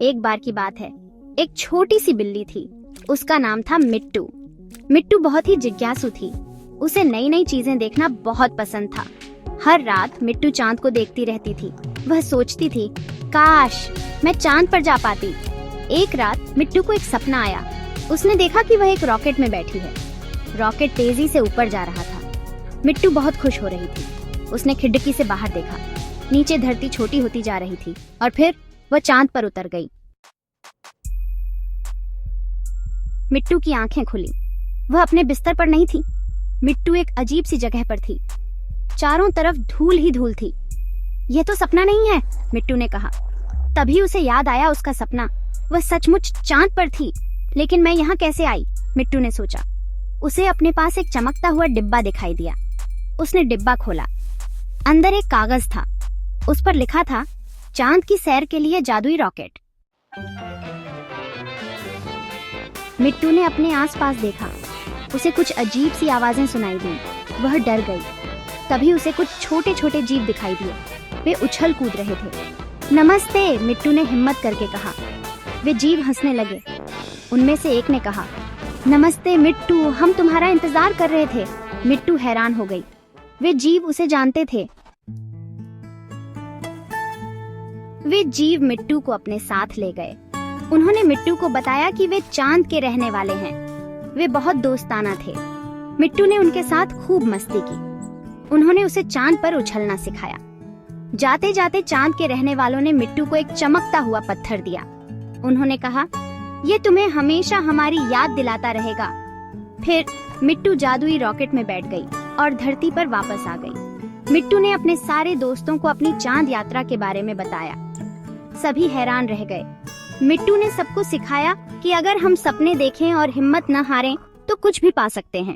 एक बार की बात है, एक छोटी सी बिल्ली थी। उसका नाम था मिट्टू। मिट्टू बहुत ही जिज्ञासु थी। उसे नई नई चीजें देखना बहुत पसंद था। हर रात मिट्टू चांद को देखती रहती थी। वह सोचती थी, काश मैं चांद पर जा पाती। एक रात मिट्टू को एक सपना आया। उसने देखा कि वह एक रॉकेट में बैठी है। रॉकेट तेजी से ऊपर जा रहा था। मिट्टू बहुत खुश हो रही थी। उसने खिड़की से बाहर देखा। नीचे धरती छोटी होती जा रही थी और फिर वह चांद पर उतर गई। मिट्टू की आंखें खुली। वह अपने बिस्तर पर नहीं थी। मिट्टू एक अजीब सी जगह पर थी। चारों तरफ धूल ही धूल थी। यह तो सपना नहीं है, मिट्टू ने कहा। तभी उसे याद आया उसका सपना। वह सचमुच चांद पर थी। लेकिन मैं यहाँ कैसे आई, मिट्टू ने सोचा। उसे अपने पास एक चमकता हुआ डिब्बा दिखाई दिया। उसने डिब्बा खोला। अंदर एक कागज था। उस पर लिखा था, चांद की सैर के लिए जादुई रॉकेट। मिट्टू ने अपने आसपास देखा। उसे कुछ अजीब सी आवाजें सुनाई दी। वह डर गई। तभी उसे कुछ छोटे छोटे जीव दिखाई दिए। वे उछल कूद रहे थे। नमस्ते, मिट्टू ने हिम्मत करके कहा। वे जीव हंसने लगे। उनमें से एक ने कहा, नमस्ते मिट्टू, हम तुम्हारा इंतजार कर रहे थे। मिट्टू हैरान हो गई। वे जीव उसे जानते थे। वे जीव मिट्टू को अपने साथ ले गए। उन्होंने मिट्टू को बताया कि वे चांद के रहने वाले हैं। वे बहुत दोस्ताना थे। मिट्टू ने उनके साथ खूब मस्ती की। उन्होंने उसे चांद पर उछलना सिखाया। जाते जाते चांद के रहने वालों ने मिट्टू को एक चमकता हुआ पत्थर दिया। उन्होंने कहा, ये तुम्हें हमेशा हमारी याद दिलाता रहेगा। फिर मिट्टू जादुई रॉकेट में बैठ गई और धरती पर वापस आ गई। मिट्टू ने अपने सारे दोस्तों को अपनी चांद यात्रा के बारे में बताया। सभी हैरान रह गए। मिट्टू ने सबको सिखाया कि अगर हम सपने देखें और हिम्मत न हारें तो कुछ भी पा सकते हैं।